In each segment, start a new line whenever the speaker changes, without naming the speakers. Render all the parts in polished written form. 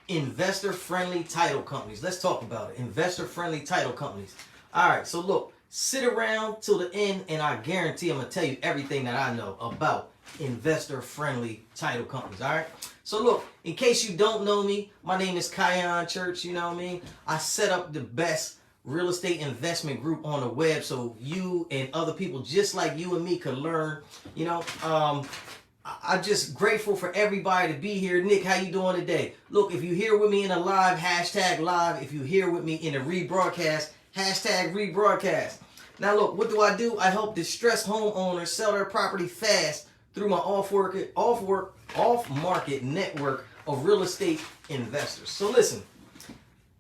investor-friendly title companies. Let's talk about it. Investor-friendly title companies. All right, so look, sit around till the end, and I guarantee I'm going to tell you everything that I know about investor-friendly title companies. All right, so look, in case you don't know me, my name is Kion Church. You know what I mean? I set up the best real estate investment group on the web so you and other people just like you and me could learn. You know, I'm just grateful for everybody to be here. Nick, how you doing today? Look, if you're here with me in a live, hashtag live. If you're here with me in a rebroadcast, hashtag rebroadcast. Now look, what do? I help distressed homeowners sell their property fast through my off-market network of real estate investors. So listen,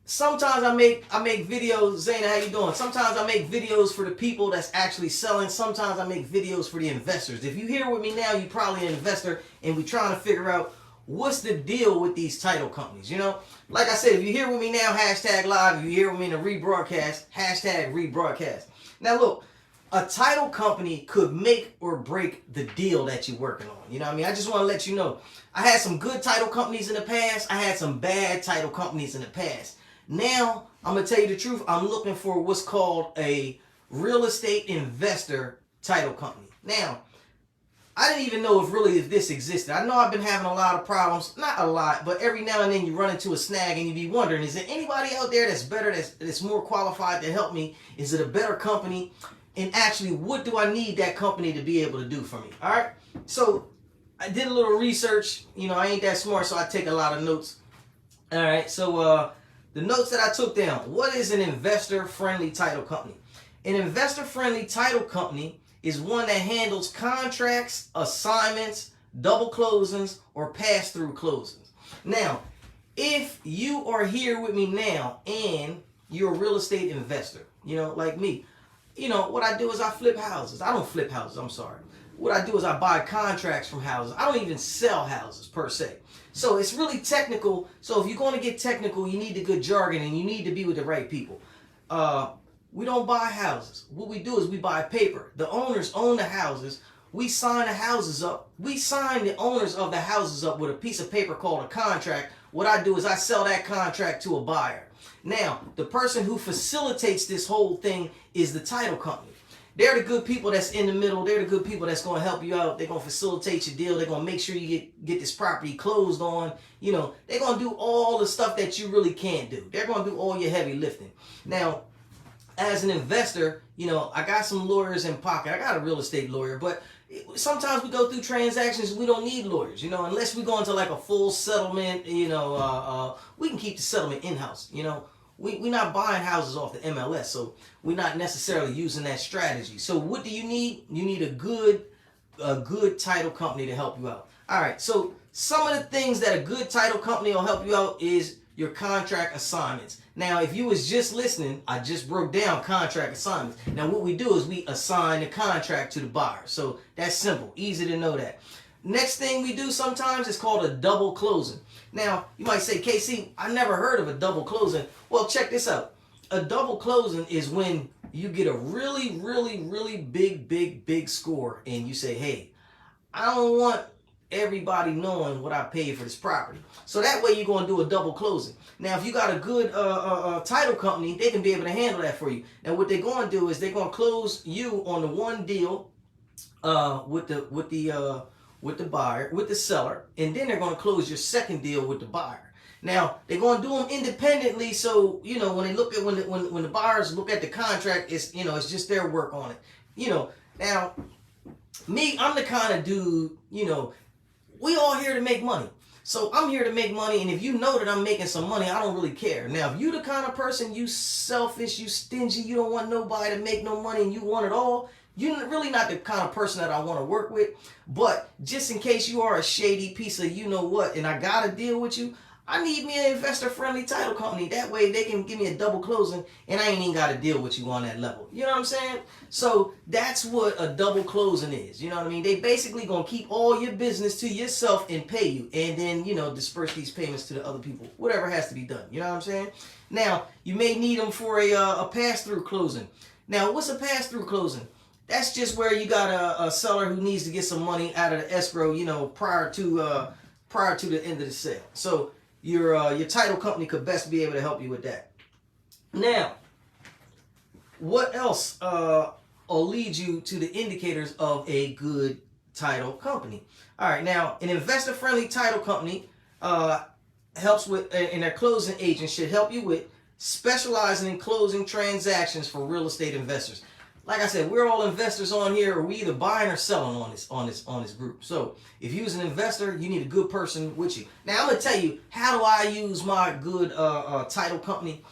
sometimes I make videos. Zaina, how you doing? Sometimes I make videos for the people that's actually selling. Sometimes I make videos for the investors. If you're here with me now, you're probably an investor, and we're trying to figure out what's the deal with these title companies. You know, like I said, if you're here with me now, hashtag live. If you're here with me in a rebroadcast, hashtag rebroadcast. Now look, a title company could make or break the deal that you're working on. You know what I mean? I just want to let you know, I had some good title companies in the past. I had some bad title companies in the past. Now, I'm going to tell you the truth. I'm looking for what's called a real estate investor title company. Now, I didn't even know if this existed. I know I've been having a lot of problems. Not a lot, but every now and then you run into a snag and you be wondering, is there anybody out there that's better, that's more qualified to help me? Is it a better company? And actually, what do I need that company to be able to do for me? All right? So, I did a little research. You know, I ain't that smart, so I take a lot of notes. All right, so the notes that I took down. What is an investor-friendly title company? An investor-friendly title company is one that handles contracts, assignments, double closings, or pass-through closings. Now, if you are here with me now and you're a real estate investor, you know, like me, you know, what I do is I flip houses. I don't flip houses, I'm sorry. What I do is I buy contracts from houses. I don't even sell houses per se. So it's really technical. So if you're going to get technical, you need the good jargon and you need to be with the right people. We don't buy houses. What we do is we buy paper. The owners own the houses. We sign the houses up. We sign the owners of the houses up with a piece of paper called a contract. What I do is I sell that contract to a buyer. Now, the person who facilitates this whole thing is the title company. They're the good people that's in the middle. They're the good people that's going to help you out. They're going to facilitate your deal. They're going to make sure you get this property closed on. You know, they're going to do all the stuff that you really can't do. They're going to do all your heavy lifting. Now, as an investor, you know, I got some lawyers in pocket. I got a real estate lawyer, but sometimes we go through transactions, we don't need lawyers, you know, unless we go into like a full settlement, you know, we can keep the settlement in-house, you know. We're not buying houses off the MLS, so we're not necessarily using that strategy. So what do you need? You need a good title company to help you out. All right, so some of the things that a good title company will help you out is your contract assignments. Now, if you was just listening, I just broke down contract assignments. Now, what we do is we assign the contract to the buyer. So that's simple, easy to know that. Next thing we do sometimes is called a double closing. Now, you might say, KC, I never heard of a double closing. Well, check this out. A double closing is when you get a really big score and you say, hey, I don't want everybody knowing what I paid for this property. So that way you're going to do a double closing. Now, if you got a good title company, they can be able to handle that for you. Now, what they're going to do is they're going to close you on the one deal with the buyer, with the seller, and then they're going to close your second deal with the buyer. Now, they're going to do them independently, so, you know, when they look at, when the buyers look at the contract, it's, you know, it's just their work on it. You know, now, me, I'm the kind of dude, you know, we all here to make money. So I'm here to make money, and if you know that I'm making some money, I don't really care. Now, if you the kind of person, you selfish, you stingy, you don't want nobody to make no money, and you want it all, you're really not the kind of person that I want to work with. But just in case you are a shady piece of you know what, and I got to deal with you, I need me an investor-friendly title company. That way they can give me a double closing, and I ain't even got to deal with you on that level. You know what I'm saying? So that's what a double closing is. You know what I mean? They basically going to keep all your business to yourself and pay you, and then, you know, disperse these payments to the other people. Whatever has to be done. You know what I'm saying? Now, you may need them for a pass-through closing. Now, what's a pass-through closing? That's just where you got a seller who needs to get some money out of the escrow, you know, prior to the end of the sale. So your title company could best be able to help you with that. Now, what else will lead you to the indicators of a good title company? All right, now an investor-friendly title company helps with, and their closing agent should help you with specializing in closing transactions for real estate investors. Like I said, we're all investors on here, or we either buying or selling on this group. So if you're an investor, you need a good person with you. Now I'm gonna tell you, how do I use my good title company?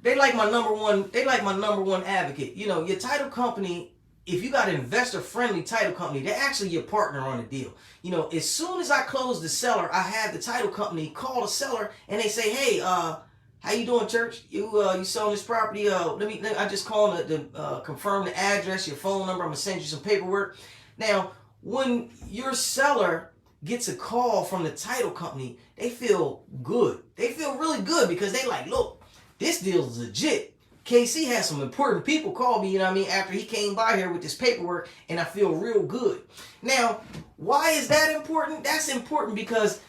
They like my number one. They like my number one advocate. You know, your title company. If you got an investor-friendly title company, they're actually your partner on the deal. You know, as soon as I close the seller, I have the title company call the seller and they say, "Hey, how you doing, church? You selling this property? I just call to confirm the address, your phone number. I'm gonna send you some paperwork." Now, when your seller gets a call from the title company, they feel good. They feel really good because they like, look, this deal is legit. KC has some important people call me, you know what I mean, after he came by here with this paperwork, and I feel real good. Now, why is that important? That's important because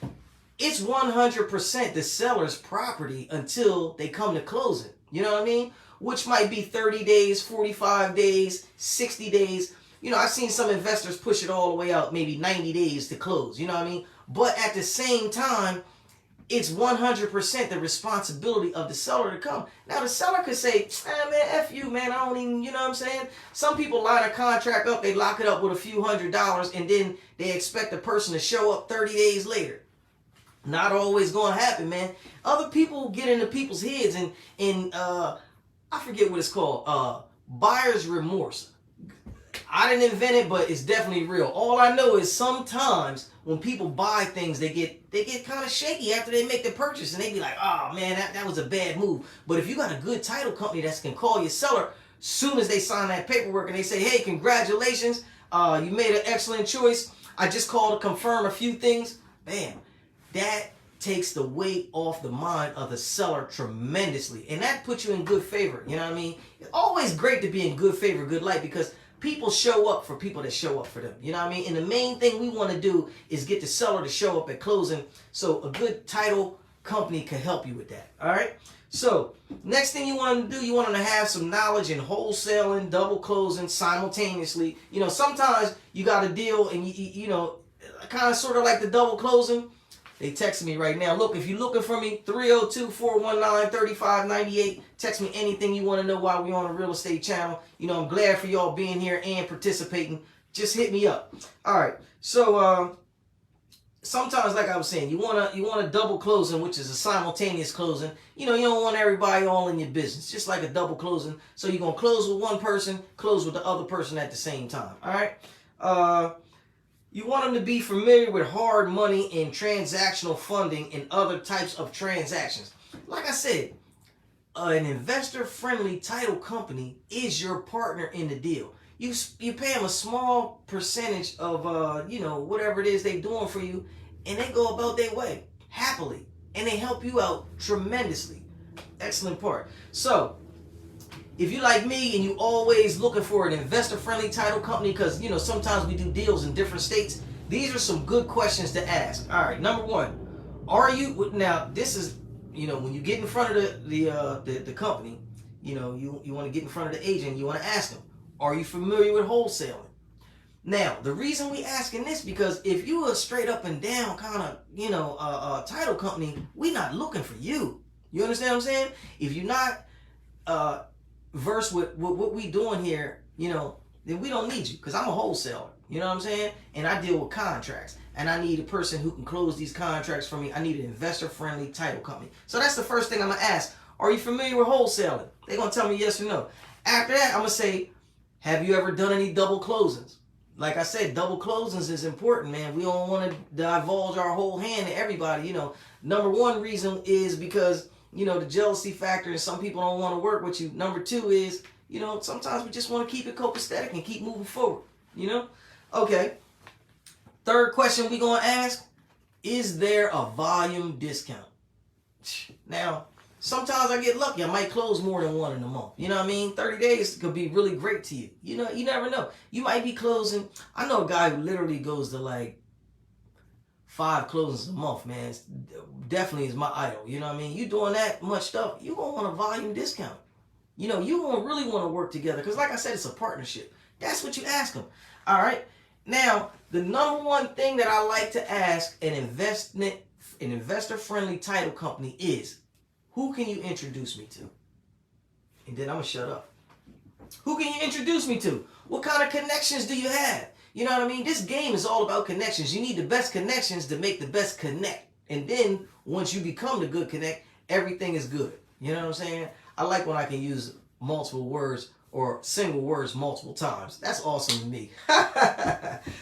it's 100% the seller's property until they come to close it. You know what I mean? Which might be 30 days, 45 days, 60 days. You know, I've seen some investors push it all the way out, maybe 90 days to close. You know what I mean? But at the same time, it's 100% the responsibility of the seller to come. Now, the seller could say, man, F you, man, I don't even, you know what I'm saying? Some people line a contract up, they lock it up with a few $100s, and then they expect the person to show up 30 days later. Not always going to happen, man. Other people get into people's heads, and I forget what it's called, buyer's remorse. I didn't invent it, but it's definitely real. All I know is sometimes when people buy things, they get kind of shaky after they make the purchase, and they be like, "Oh man, that was a bad move." But if you got a good title company that can call your seller soon as they sign that paperwork and they say, "Hey, congratulations, you made an excellent choice. I just called to confirm a few things." Bam, that takes the weight off the mind of the seller tremendously, and that puts you in good favor. You know what I mean? It's always great to be in good favor, good light, because people show up for people that show up for them. You know what I mean? And the main thing we want to do is get the seller to show up at closing. So a good title company can help you with that. All right? So next thing you want them to do, you want them to have some knowledge in wholesaling, double closing simultaneously. You know, sometimes you got a deal and you know, kind of sort of like the double closing. They text me right now. Look, if you're looking for me, 302-419-3598. Text me anything you want to know while we're on the real estate channel. You know, I'm glad for y'all being here and participating. Just hit me up. All right. So sometimes, like I was saying, you want a double closing, which is a simultaneous closing. You know, you don't want everybody all in your business. Just like a double closing. So you're going to close with one person, close with the other person at the same time. All right. You want them to be familiar with hard money and transactional funding and other types of transactions. Like I said, an investor-friendly title company is your partner in the deal. You pay them a small percentage of you know, whatever it is they're doing for you, and they go about their way happily, and they help you out tremendously. Excellent part. So if you like me and you always looking for an investor-friendly title company, because, you know, sometimes we do deals in different states, these are some good questions to ask. All right, number one, are you, now this is, you know, when you get in front of the company, you know, you want to get in front of the agent, you want to ask them, are you familiar with wholesaling? Now, the reason we asking this, because if you are straight up and down kind of, you know, title company, we not looking for you. You understand what I'm saying? If you're not versed with what we doing here, you know, then we don't need you, because I'm a wholesaler. You know what I'm saying? And I deal with contracts, and I need a person who can close these contracts for me. I need an investor-friendly title company. So that's the first thing I'm gonna ask. Are you familiar with wholesaling? They're gonna tell me yes or no. After that, I'm gonna say, have you ever done any double closings? Like I said, double closings is important, man. We don't want to divulge our whole hand to everybody. You know, number one reason is because, you know, the jealousy factor, and some people don't want to work with you. Number two is, you know, sometimes we just want to keep it copacetic and keep moving forward, you know? Okay. Third question we going to ask, is there a volume discount? Now, sometimes I get lucky. I might close more than one in a month. You know what I mean? 30 days could be really great to you. You know, you never know. You might be closing. I know a guy who literally goes to like 5 closings a month, man. It's definitely is my idol. You know what I mean? You doing that much stuff, you gonna want a volume discount. You know, you gonna really want to work together because, like I said, it's a partnership. That's what you ask them. All right. Now, the number one thing that I like to ask an investor-friendly title company is, who can you introduce me to? And then I'm gonna shut up. Who can you introduce me to? What kind of connections do you have? You know what I mean? This game is all about connections. You need the best connections to make the best connect. And then once you become the good connect, everything is good. You know what I'm saying? I like when I can use multiple words or single words multiple times. That's awesome to me.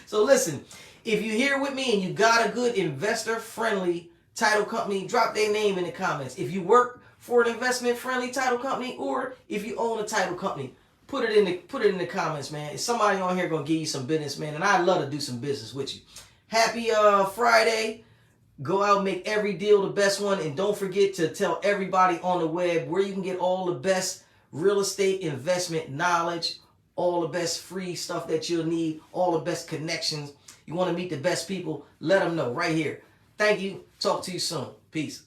So listen, if you're here with me and you got a good investor-friendly title company, drop their name in the comments. If you work for an investment-friendly title company, or if you own a title company, put it in the comments, man. Is somebody on here gonna give you some business, man? And I'd love to do some business with you. Happy Friday. Go out and make every deal the best one. And don't forget to tell everybody on the web where you can get all the best real estate investment knowledge, all the best free stuff that you'll need, all the best connections. You want to meet the best people, let them know right here. Thank you. Talk to you soon. Peace.